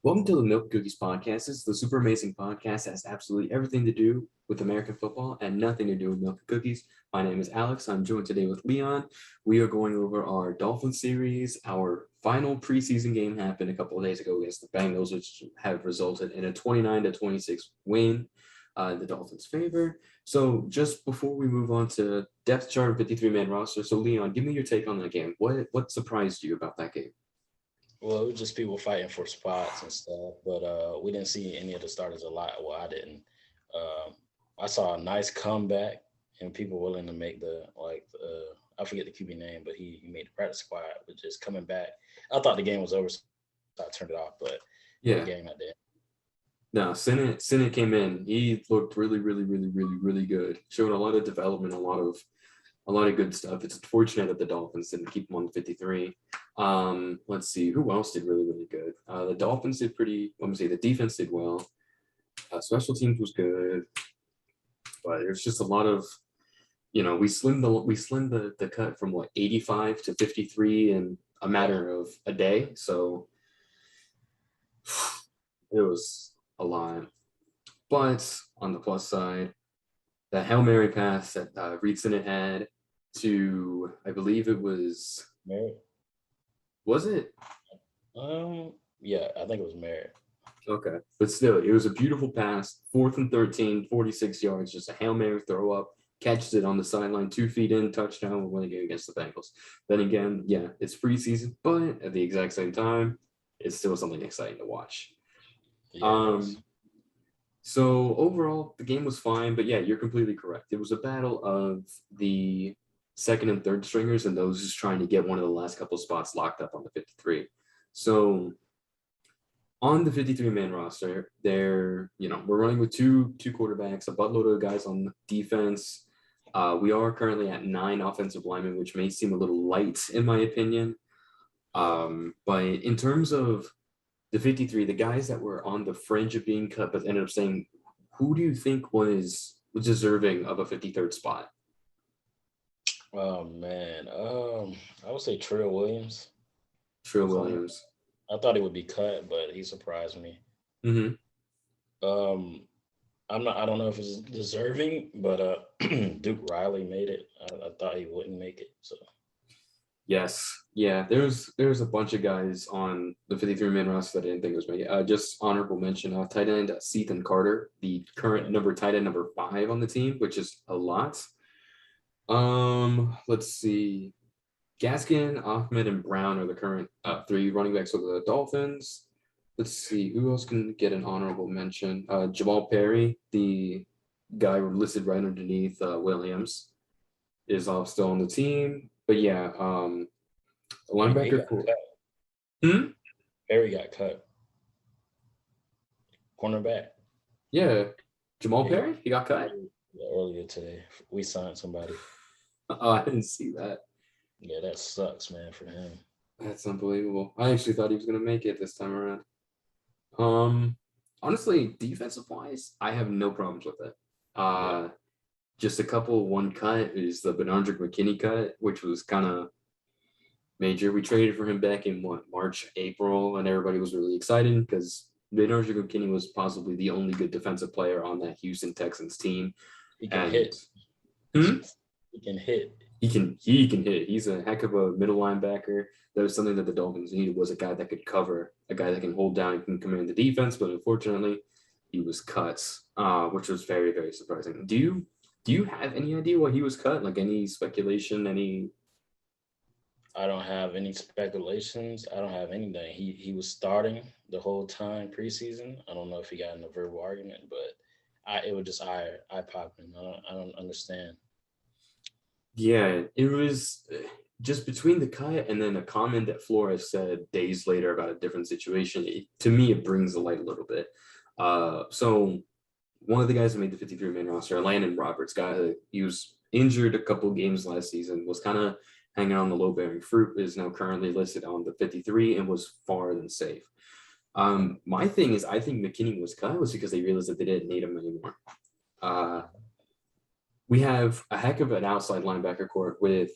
Welcome to the Milk Cookies Podcast. This is the super amazing podcast that has absolutely everything to do with American football and nothing to do with milk and cookies. My name is Alex. I'm joined today with Leon. We are going over our Dolphins series. Our final preseason game happened a couple of days ago against the Bengals, which have resulted in a 29-26 win in the Dolphins' favor. So just before we move on to depth chart 53-man roster, so Leon, give me your take on that game. What surprised you about that game? Well, it was just people fighting for spots and stuff, but we didn't see any of the starters a lot. Well, I didn't. I saw a nice comeback and people willing to make I forget the QB name, but he made the practice squad, but just coming back. I thought the game was over, so I turned it off. But Yeah. the game at the end. No, Senate came in. He looked really good. Showed a lot of development, a lot of good stuff. It's unfortunate that the Dolphins didn't keep him on 53. Let's see who else did really good. The Dolphins did the defense did well. Special teams was good, but there's just a lot of, we slimmed the cut from 85 to 53 in a matter of a day. So it was a lot. But on the plus side, the Hail Mary pass that Reed Sinnett had to, I believe it was Merritt. Was it? Yeah, I think it was Merritt. Okay. But still, it was a beautiful pass, 4th and 13, 46 yards, just a Hail Mary throw up, catches it on the sideline, 2 feet in, touchdown, we're winning against the Bengals. Then again, yeah, it's preseason, but at the exact same time, it's still something exciting to watch. Yeah, So overall, the game was fine, but yeah, you're completely correct. It was a battle of the second and third stringers and those just trying to get one of the last couple of spots locked up on the 53. So on the 53-man roster, we're running with two quarterbacks, a buttload of guys on defense. We are currently at 9 offensive linemen, which may seem a little light in my opinion. But in terms of the 53, the guys that were on the fringe of being cut but ended up saying, who do you think was deserving of a 53rd spot? Oh man, I would say Trill Williams. Trill Williams. I thought he would be cut, but he surprised me. Mm-hmm. I don't know if it's deserving, but Duke Riley made it. I thought he wouldn't make it. So Yes. Yeah, there's a bunch of guys on the 53-man roster that I didn't think was making it. Just honorable mention, tight end Sethan Carter, the current tight end number 5 on the team, which is a lot. Let's see. Gaskin, Ahmed, and Brown are the current 3 running backs of the Dolphins. Let's see, who else can get an honorable mention? Jamal Perry, the guy listed right underneath Williams, is still on the team. But yeah, linebacker core. Perry got cut. Cornerback. Yeah, Jamal Perry, he got cut. Earlier today, we signed somebody. Oh, I didn't see that. Yeah, that sucks, man, for him. That's unbelievable. I actually thought he was going to make it this time around. Honestly, defensive wise, I have no problems with it. Just a couple. One cut is the Benardrick McKinney cut, which was kind of major. We traded for him back in March, April, and everybody was really excited because Benardrick McKinney was possibly the only good defensive player on that Houston Texans team. He can hit. He can hit. He can hit. He's a heck of a middle linebacker. That was something that the Dolphins needed, was a guy that could cover, a guy that can hold down and can command the defense. But unfortunately, he was cut, which was very, very surprising. Do you have any idea why he was cut? Like any speculation? I don't have any speculations. I don't have anything. He was starting the whole time preseason. I don't know if he got in a verbal argument, but it was just eye popping. I don't understand. Yeah, it was just between the cut and then a comment that Flores said days later about a different situation. To me, it brings the light a little bit. So one of the guys that made the 53-man roster, Landon Roberts, he was injured a couple of games last season, was kind of hanging on the low-bearing fruit, is now currently listed on the 53 and was far than safe. My thing is, I think McKinney was cut was because they realized that they didn't need him anymore. We have a heck of an outside linebacker court with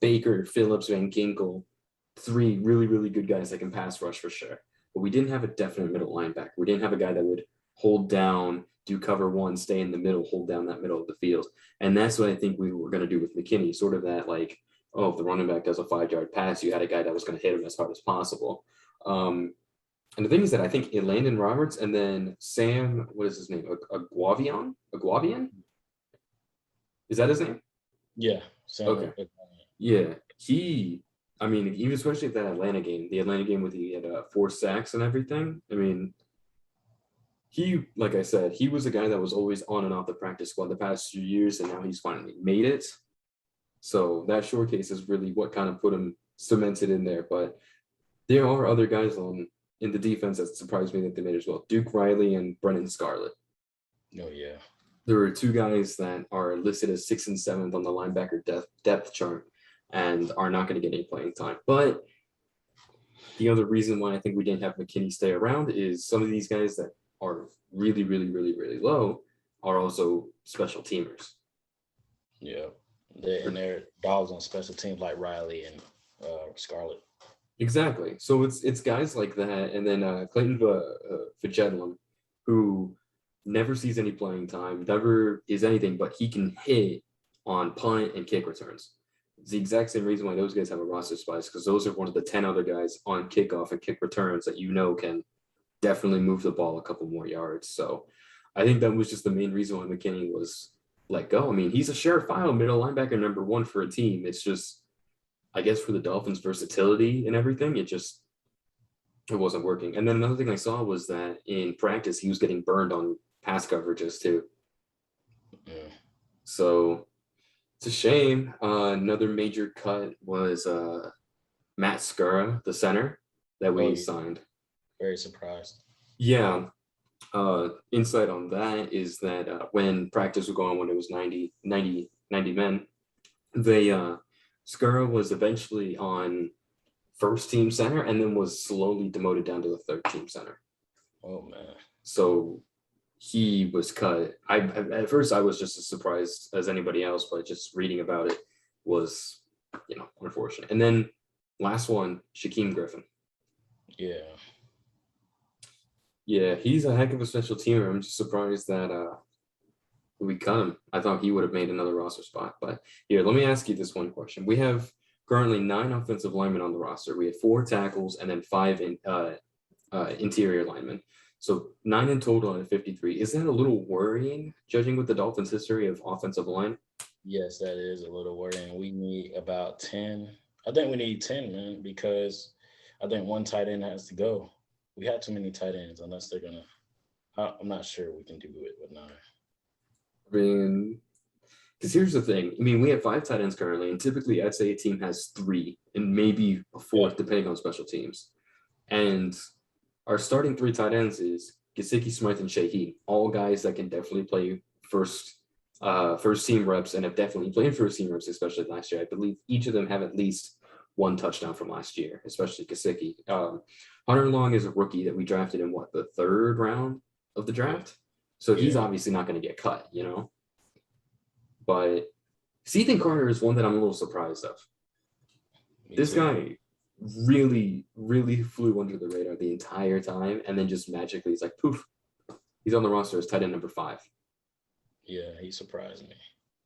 Baker, Phillips, Van Ginkel, 3 really, really good guys that can pass rush for sure. but we didn't have a definite middle linebacker. We didn't have a guy that would hold down, do cover one, stay in the middle, hold down that middle of the field. And that's what I think we were going to do with McKinney, sort of that like, oh, if the running back does a 5-yard pass, you had a guy that was going to hit him as hard as possible. And the thing is that I think Landon Roberts and then Sam, what is his name? Aguavian? Aguavian? Is that his name? Yeah. Sam, Okay. Yeah. I mean, even especially that Atlanta game, the Atlanta game with he had 4 sacks and everything. I mean, like I said, he was a guy that was always on and off the practice squad the past few years, and now he's finally made it. So that showcase is really what kind of put him cemented in there. But there are other guys in the defense that surprised me that they made as well. Duke Riley and Brennan Scarlett. Oh, yeah. There are 2 guys that are listed as 6th and 7th on the linebacker depth chart and are not going to get any playing time. But the other reason why I think we didn't have McKinney stay around is some of these guys that are really, really, really, really low are also special teamers. Yeah. They're dogs on special teams like Riley and Scarlett. Exactly. So it's guys like that, and then Clayton Fajedlin, who never sees any playing time, never is anything, but he can hit on punt and kick returns. It's the exact same reason why those guys have a roster spot, because those are one of the 10 other guys on kickoff and kick returns that can definitely move the ball a couple more yards. So I think that was just the main reason why McKinney was let go. I mean, he's a surefire middle linebacker number 1 for a team. It's just, I guess, for the Dolphins' versatility and everything, it wasn't working. And then another thing I saw was that in practice, he was getting burned on pass coverages too. Yeah. So it's a shame. Another major cut was Matt Skura, the center that we signed. Very surprised. Yeah. Insight on that is that when practice was going on, when it was 90 men, Skura was eventually on first team center and then was slowly demoted down to the third team center. Oh, man. So he was cut. At first I was just as surprised as anybody else, but just reading about it was, unfortunate. And then last one, Shaquem Griffin. Yeah. Yeah, he's a heck of a special teamer. I'm just surprised that we cut him. I thought he would have made another roster spot. But here, let me ask you this one question. We have currently 9 offensive linemen on the roster. We have 4 tackles and then 5 interior linemen. So 9 in total out of 53. Is that a little worrying, judging with the Dolphins' history of offensive line? Yes, that is a little worrying. We need about 10. I think we need 10, man, because I think one tight end has to go. We have too many tight ends unless they're going to – I'm not sure we can do it with 9. I mean, because here's the thing. I mean, we have 5 tight ends currently, and typically I'd say a team has 3 and maybe a 4th, depending on special teams. And our starting 3 tight ends is Gesicki, Smythe, and Shaheen, all guys that can definitely play first team reps and have definitely played first team reps, especially last year. I believe each of them have at least 1 touchdown from last year, especially Gesicki. Hunter Long is a rookie that we drafted in the 3rd round of the draft. So he's obviously not going to get cut, But Ethan Carter is one that I'm a little surprised of. This guy really, really flew under the radar the entire time, and then just magically he's like, poof, he's on the roster as tight end number 5. Yeah, he surprised me.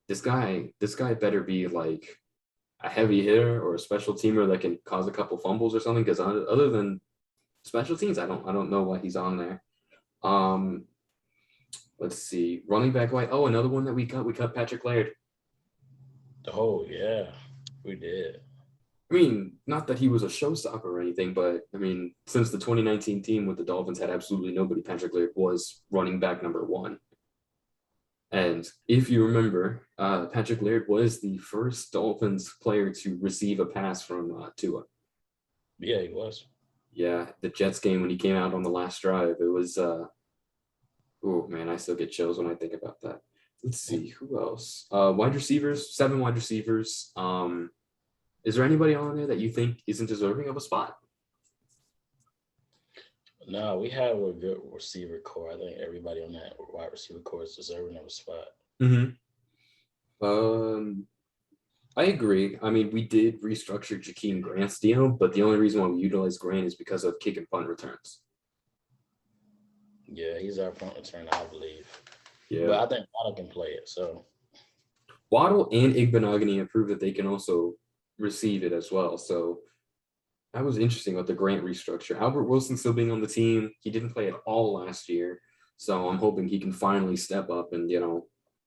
This guy better be like a heavy hitter or a special teamer that can cause a couple fumbles or something, because other than special teams, I don't know why he's on there. Let's see, running back white. Oh, another one that we cut Patrick Laird. Oh, yeah, we did. I mean, not that he was a showstopper or anything, but I mean, since the 2019 team with the Dolphins had absolutely nobody, Patrick Laird was running back number 1. And if you remember, Patrick Laird was the first Dolphins player to receive a pass from Tua. Yeah, he was. Yeah, the Jets game when he came out on the last drive, it was oh man, I still get chills when I think about that. Let's see, who else? Wide receivers, 7 wide receivers. Is there anybody on there that you think isn't deserving of a spot? No, we have a good receiver core. I think everybody on that wide receiver core is deserving of a spot. Mm-hmm. I agree. I mean, we did restructure Jakeem Grant's deal, but the only reason why we utilized Grant is because of kick and punt returns. Yeah, he's our punt returner, I believe. But Yeah. I think Waddle can play it. So Waddle and Igbenogany have proved that they can also receive it as well. So that was interesting with the Grant restructure. Albert Wilson still being on the team. He didn't play at all last year. So I'm hoping he can finally step up and,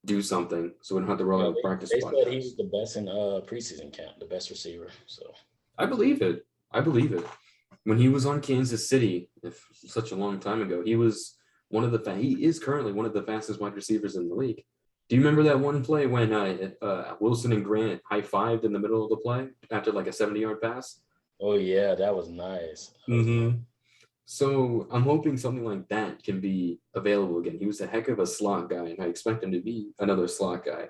do something so we don't have to roll yeah, out practice they squad said he guys. was the best in preseason camp, the best receiver. So I believe it. I believe it. When he was on Kansas City, if such a long time ago, he was he is currently one of the fastest wide receivers in the league. Do you remember that one play when Wilson and Grant high-fived in the middle of the play after like a 70-yard pass? oh yeah, that was nice. That was nice. Mm-hmm. So I'm hoping something like that can be available again. He was a heck of a slot guy, and I expect him to be another slot guy.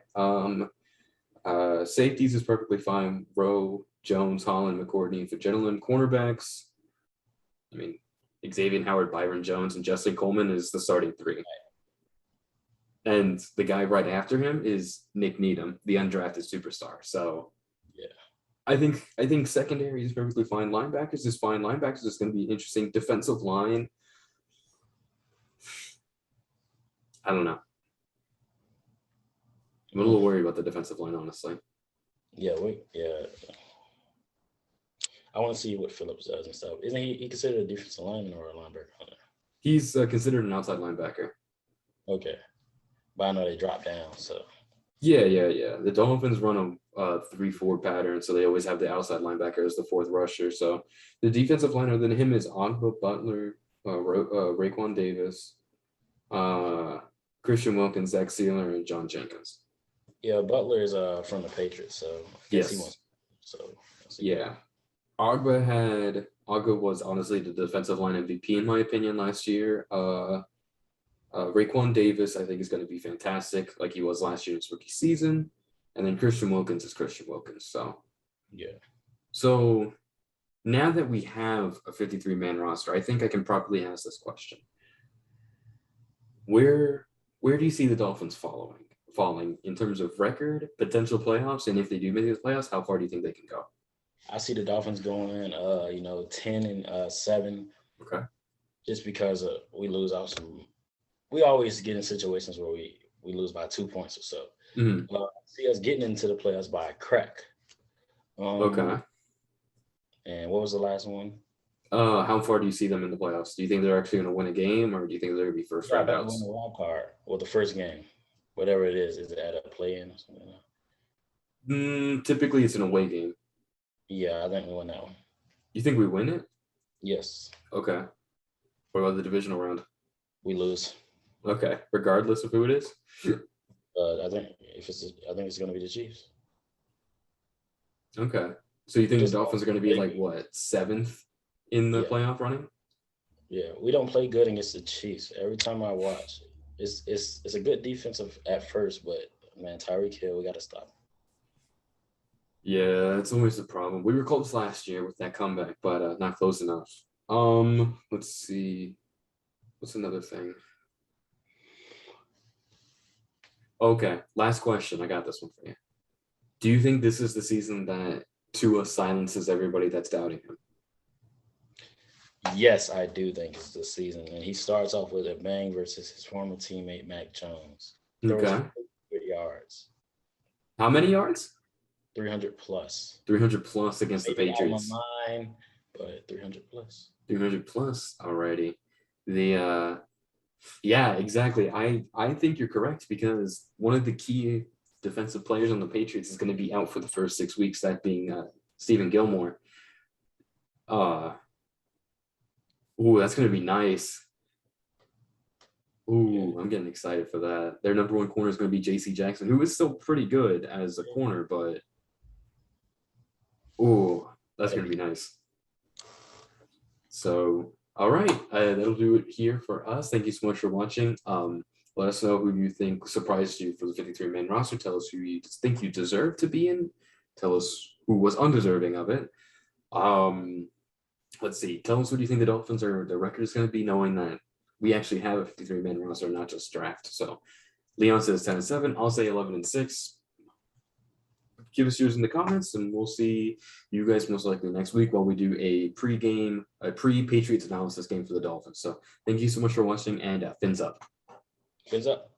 Safeties is perfectly fine. Rowe, Jones, Holland, McCourtney, Fitzgerald. Cornerbacks, I mean, Xavier Howard, Byron Jones, and Justin Coleman is the starting three. And the guy right after him is Nick Needham, the undrafted superstar. So Yeah. I think secondary is perfectly fine. Linebackers is fine. Linebackers is going to be interesting. Defensive line, I don't know. I'm a little worried about the defensive line, honestly. Yeah. I want to see what Phillips does and stuff. Isn't he considered a defensive lineman or a linebacker? He's considered an outside linebacker. Okay, but I know they drop down. So Yeah. The Dolphins run a 3-4 pattern, so they always have the outside linebacker as the fourth rusher. So the defensive line other than him is Ogba, Butler, Raekwon Davis, Christian Wilkins, Zach Sealer, and John Jenkins. yeah, Butler is from the Patriots, so I guess he Yes. wants. So Yeah. Ogba was honestly the defensive line MVP in my opinion last year. Raekwon Davis, I think, is going to be fantastic, like he was last year in his rookie season. And then Christian Wilkins is Christian Wilkins. yeah. So now that we have a 53-man roster, I think I can properly ask this question. Where do you see the Dolphins falling in terms of record, potential playoffs, and if they do make the playoffs, how far do you think they can go? I see the Dolphins going, 10-7. Okay. Just because we lose out some. We always get in situations where we lose by 2 points or so. Mm-hmm. See us getting into the playoffs by a crack. Okay. And what was the last one? How far do you see them in the playoffs? Do you think they're actually going to win a game, or do you think they're going to be first round Win outs? the wild card or the first game, whatever it is. Is it at a play-in or something? Typically, it's an away game. Yeah, I think we win that one. You think we win it? Yes. Okay. What about the divisional round? We lose. Okay, regardless of who it is. I think it's going to be the Chiefs. Okay, so you think the Dolphins are going to be like what, 7th in the playoff running? Yeah, we don't play good against the Chiefs. Every time I watch, it's a good defensive at first, but man, Tyreek Hill, we got to stop. Yeah, it's always the problem. We were close last year with that comeback, but not close enough. Let's see. What's another thing? Okay, last question. I got this one for you. Do you think this is the season that Tua silences everybody that's doubting him? Yes, I do think it's the season, and he starts off with a bang versus his former teammate Mac Jones. Okay. 300 yards. How many yards? 300 plus. 300 plus against Maybe the Patriots. Mine, but 300 plus. 300 plus already. Yeah, exactly. I think you're correct because one of the key defensive players on the Patriots is going to be out for the first 6 weeks, that being Stephen Gilmore. That's going to be nice. I'm getting excited for that. Their number one corner is going to be J.C. Jackson, who is still pretty good as a corner, but that's going to be nice. So, all right, that'll do it here for us. Thank you so much for watching. Let us know who you think surprised you for the 53-man roster. Tell us who you think you deserve to be in. Tell us who was undeserving of it. Let's see. Tell us what you think the Dolphins their record is going to be, knowing that we actually have a 53-man roster, not just draft. So Leon says 10-7. I'll say 11-6. give us yours in the comments, and we'll see you guys most likely next week while we do a pre-Patriots analysis game for the Dolphins. So thank you so much for watching, and fins up. Fins up.